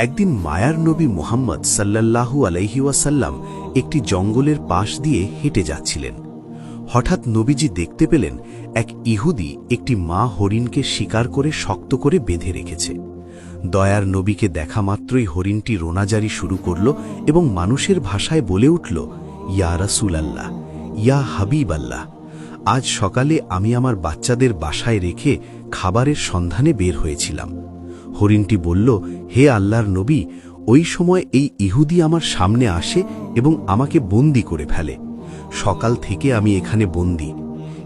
একদিন মায়ার নবী মুহাম্মদ সাল্লাল্লাহু আলাইহি ওয়াসাল্লাম একটি জঙ্গলের পাশ দিয়ে হেঁটে যাচ্ছিলেন। হঠাৎ নবীজি দেখতে পেলেন এক ইহুদি একটি মা হরিণকে শিকার করে শক্ত করে বেঁধে রেখেছে। দয়ার নবীকে দেখা মাত্রই হরিণটি রোনাজারি শুরু করল এবং মানুষের ভাষায় বলে উঠল, ইয়া রাসূলাল্লাহ, ইয়া হাবিব আল্লাহ, আজ সকালে আমি আমার বাচ্চাদের বাসায় রেখে খাবারের সন্ধানে বের হয়েছিলাম। হরিণটি বলল, হে আল্লাহর নবী, ওই সময় এই ইহুদি আমার সামনে আসে এবং আমাকে বন্দী করে ফেলে। সকাল থেকে আমি এখানে বন্দী।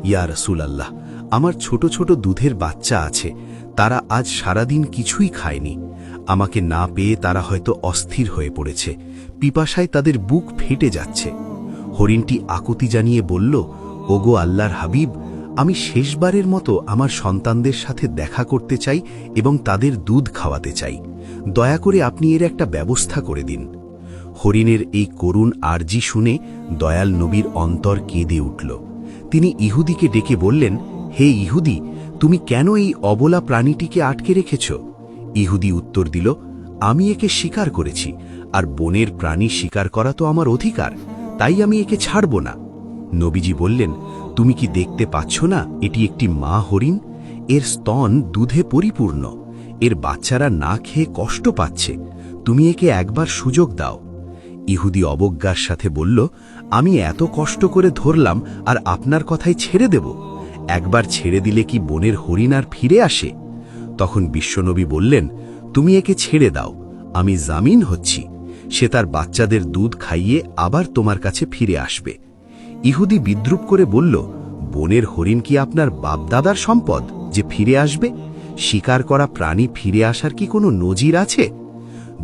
ইয়া রাসূলাল্লাহ, আমার ছোট ছোট দুধের বাচ্চা আছে, তারা আজ সারাদিন কিছুই খায়নি। আমাকে না পেয়ে তারা হয়তো অস্থির হয়ে পড়েছে, পিপাসায় তাদের বুক ফেটে যাচ্ছে। হরিণটি আকুতি জানিয়ে বলল, ওগো আল্লাহর হাবিব, আমি শেষবারের মতো আমার সন্তানদের সাথে দেখা করতে চাই এবং তাদের দুধ খাওয়াতে চাই। দয়া করে আপনি এর একটা ব্যবস্থা করে দিন। হরিণের এই করুণ আর্জি শুনে দয়াল নবীর অন্তর কেঁদে উঠল। তিনি ইহুদিকে ডেকে বললেন, হে ইহুদি, তুমি কেন এই অবলা প্রাণীটিকে আটকে রেখেছ? ইহুদি উত্তর দিল, আমি একে শিকার করেছি, আর বনের প্রাণী শিকার করা তো আমার অধিকার, তাই আমি একে ছাড়ব না। নবীজি বললেন, তুমি কি দেখতে পাচ্ছ না এটি একটি মা হরিণ? এর স্তন দুধে পরিপূর্ণ, এর বাচ্চারা না খেয়ে কষ্ট পাচ্ছে, তুমি একে একবার সুযোগ দাও। ইহুদি অবজ্ঞার সাথে বলল, আমি এত কষ্ট করে ধরলাম আর আপনার কথাই ছেড়ে দেব? একবার ছেড়ে দিলে কি বনের হরিণ আর ফিরে আসে? তখন বিশ্বনবী বললেন, তুমি একে ছেড়ে দাও, আমি জামিন হচ্ছি, সে তার বাচ্চাদের দুধ খাইয়ে আবার তোমার কাছে ফিরে আসবে। ইহুদি বিদ্রুপ করে বলল, বনের হরিণ কি আপনার বাপদাদার সম্পদ যে ফিরে আসবে? শিকার করা প্রাণী ফিরে আসার কি কোনো নজির আছে?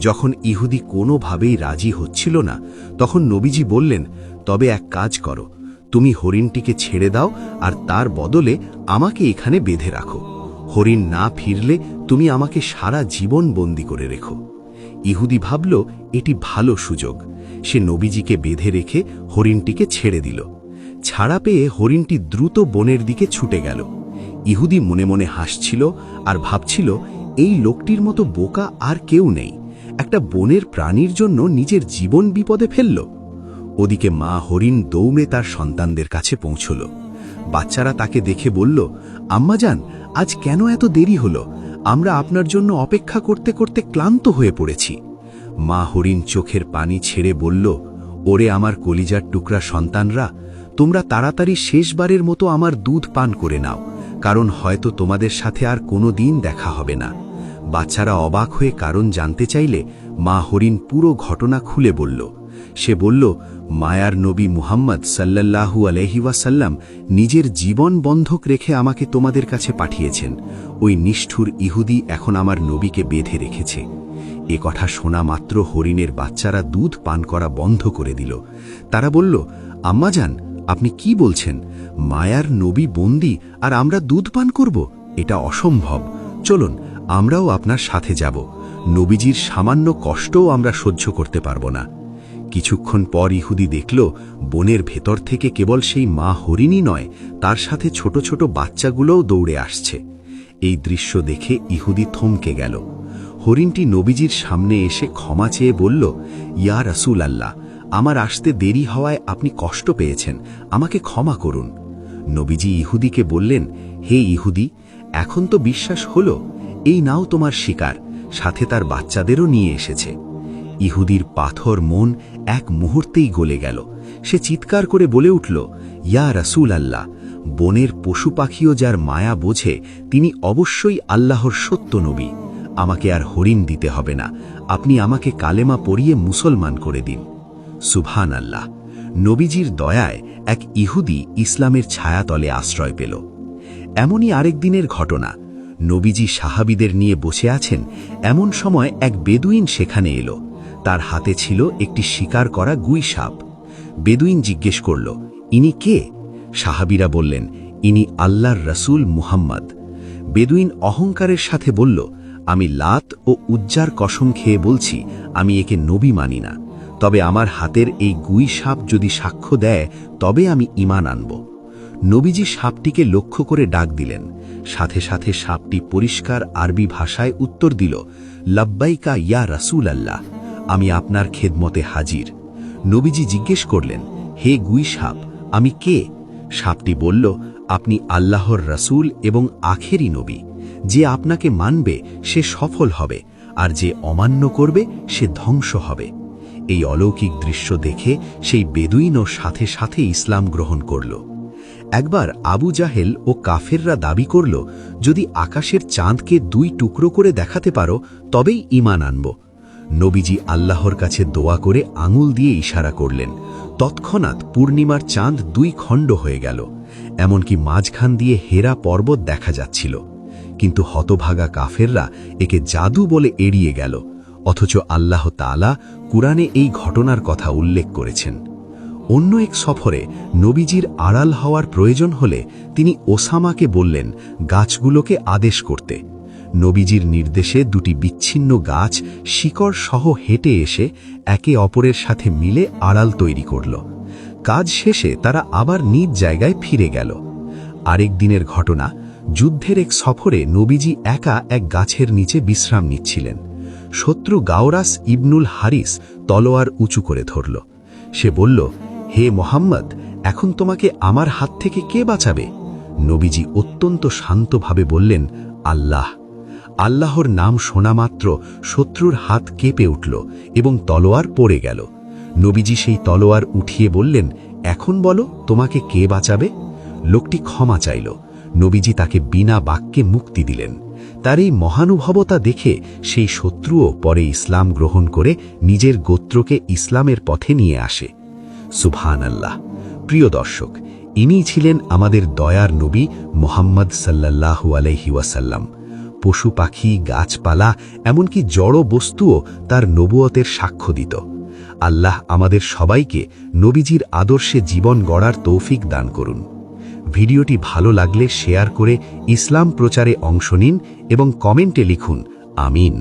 যখন ইহুদি কোনোভাবেই রাজি হচ্ছিল না, তখন নবীজি বললেন, তবে এক কাজ করো, তুমি হরিণটিকে ছেড়ে দাও আর তার বদলে আমাকে এখানে বেঁধে রাখো। হরিণ না ফিরলে তুমি আমাকে সারা জীবন বন্দী করে রেখো। ইহুদি ভাবল এটি ভালো সুযোগ। সে নবীজিকে বেঁধে রেখে হরিণটিকে ছেড়ে দিল। ছাড়া পেয়ে হরিণটি দ্রুত বনের দিকে ছুটে গেল। ইহুদি মনে মনে হাসছিল আর ভাবছিল, এই লোকটির মতো বোকা আর কেউ নেই, একটা বনের প্রাণীর জন্য নিজের জীবন বিপদে ফেলল। ওদিকে মা হরিণ দৌড়ে তার সন্তানদের কাছে পৌঁছল। বাচ্চারা তাকে দেখে বলল, আম্মাজান, আজ কেন এত দেরি হলো? আমরা আপনার জন্য অপেক্ষা করতে করতে ক্লান্ত হয়ে পড়েছি। মা হরিণ চোখের পানি ছেড়ে বলল, ওরে আমার কলিজার টুকরা সন্তানরা, তোমরা তাড়াতাড়ি শেষবারের মতো আমার দুধ পান করে নাও, কারণ হয়তো তোমাদের সাথে আর কোনো দিন দেখা হবে না। বাচ্চারা অবাক হয়ে কারণ জানতে চাইলে মা হরিণ পুরো ঘটনা খুলে বলল। সে বলল, মায়ার নবী মুহাম্মদ সাল্লাল্লাহু আলাইহি ওয়াসাল্লাম নিজের জীবন বন্ধক রেখে আমাকে তোমাদের কাছে পাঠিয়েছেন। ওই নিষ্ঠুর ইহুদি এখন আমার নবীকে বেঁধে রেখেছে। এ কথা শোনা মাত্র হরিণের বাচ্চারা দুধ পান করা বন্ধ করে দিল। তারা বলল, আম্মাজান, আপনি কি বলছেন? মায়ার নবী বন্দী আর আমরা দুধ পান করব? এটা অসম্ভব। চলুন, আমরাও আপনার সাথে যাব। নবীজির সামান্য কষ্টও আমরা সহ্য করতে পারব না। কিছুক্ষণ পর ইহুদি দেখল, বনের ভেতর থেকে কেবল সেই মা হরিণই নয়, তার সাথে ছোট ছোট বাচ্চাগুলোও দৌড়ে আসছে। এই দৃশ্য দেখে ইহুদি থমকে গেল। হরিণটি নবীজির সামনে এসে ক্ষমা চেয়ে বলল, ইয়া রাসূলাল্লাহ, আমার আসতে দেরি হওয়ায় আপনি কষ্ট পেয়েছেন, আমাকে ক্ষমা করুন। নবীজি ইহুদিকে বললেন, হে ইহুদি, এখন তো বিশ্বাস হলো, এই নাও তোমার শিকার, সাথে তার বাচ্চাদেরও নিয়ে এসেছে। ইহুদির পাথর মন এক মুহূর্তেই গলে গেল। সে চিৎকার করে বলে উঠল, ইয়া রাসূলাল্লাহ, বনের পশু পাখিও যার মায়া বোঝে, তিনি অবশ্যই আল্লাহর সত্য নবী। আমাকে আর হরিণ দিতে হবে না, আপনি আমাকে কালেমা পড়িয়ে মুসলমান করে দিন। সুবহানাল্লাহ। নবীজির দয়ায় এক ইহুদি ইসলামের ছায়াতলে আশ্রয় পেল। এমনই আরেক দিনের ঘটনা। নবীজি সাহাবীদের নিয়ে বসে আছেন, এমন সময় এক বেদুইন সেখানে এলো। তার হাতে ছিল একটি শিকার করা গুই সাপ। বেদুইন জিজ্ঞেস করল, ইনি কে? সাহাবীরা বললেন, ইনি আল্লাহর রাসূল মুহাম্মদ। বেদুইন অহংকারের সাথে বলল, আমি লাত ও উজ্জার কসম খেয়ে বলছি, আমি একে নবী মানি না, তবে আমার হাতের এই গুই সাপ যদি সাক্ষ্য দেয় তবে আমি ঈমান আনব। নবীজি সাপটিকে লক্ষ্য করে ডাক দিলেন। সাথে সাথে সাপটি পরিষ্কার আরবি ভাষায় উত্তর দিল, লাব্বাইকা ইয়া রাসূল আল্লাহ, আমি আপনার খেদমতে হাজির। নবীজি জিজ্ঞেস করলেন, হে গুই সাপ, আমি কে? সাপটি বলল, আপনি আল্লাহর রাসূল এবং আখেরি নবী। যে আপনাকে মানবে সে সফল হবে, আর যে অমান্য করবে সে ধ্বংস হবে। এই অলৌকিক দৃশ্য দেখে সেই বেদুইনও সাথে সাথে ইসলাম গ্রহণ করল। একবার আবু জাহেল ও কাফেররা দাবি করল, যদি আকাশের চাঁদকে 2 টুকরো করে দেখাতে পারো তবেই ঈমান আনব। নবীজি আল্লাহর কাছে দোয়া করে আঙুল দিয়ে ইশারা করলেন। তৎক্ষণাৎ পূর্ণিমার চাঁদ 2 খণ্ড হয়ে গেল, এমনকি মাঝখান দিয়ে হেরা পর্বত দেখা যাচ্ছিল। কিন্তু হতভাগা কাফেররা একে জাদু বলে এড়িয়ে গেল, অথচ আল্লাহ তাআলা কুরআনে এই ঘটনার কথা উল্লেখ করেছেন। অন্য এক সফরে নবীজির আড়াল হওয়ার প্রয়োজন হলে তিনি ওসামাকে বললেন গাছগুলোকে আদেশ করতে। নবীজির নির্দেশে 2টি বিচ্ছিন্ন গাছ শিকড় সহ হেঁটে এসে একে অপরের সাথে মিলে আড়াল তৈরি করল। কাজ শেষে তারা আবার নিজ জায়গায় ফিরে গেল। আরেক দিনের ঘটনা, যুদ্ধের এক সফরে নবীজি একা এক গাছের নিচে বিশ্রাম নিচ্ছিলেন। শত্রু গাওরাস ইবনুল হারিস তলোয়ার উঁচু করে ধরল। সে বলল, হে মোহাম্মদ, এখন তোমাকে আমার হাত থেকে কে বাঁচাবে? নবীজি অত্যন্ত শান্তভাবে বললেন, আল্লাহ। আল্লাহর নাম শোনা মাত্র শত্রুর হাত কেঁপে উঠল এবং তলোয়ার পড়ে গেল। নবীজি সেই তলোয়ার উঠিয়ে বললেন, এখন বলো তোমাকে কে বাঁচাবে? লোকটি ক্ষমা চাইল। নবীজি তাকে বিনা বাক্যে মুক্তি দিলেন। তার এই মহানুভবতা দেখে সেই শত্রুও পরে ইসলাম গ্রহণ করে নিজের গোত্রকে ইসলামের পথে নিয়ে আসে। সুবহানাল্লাহ। প্রিয় দর্শক, ইনিই ছিলেন আমাদের দয়ার নবী মুহাম্মদ সাল্লাল্লাহু আলাইহি ওয়াসাল্লাম। পশু পাখি, গাছপালা, এমনকি জড় বস্তুও তার নবুয়তের সাক্ষ্য দিত। আল্লাহ আমাদের সবাইকে নবীজির আদর্শে জীবন গড়ার তৌফিক দান করুন। ভিডিওটি ভালো লাগলে শেয়ার করে ইসলাম প্রচারে অংশ নিন এবং কমেন্টে লিখুন আমিন।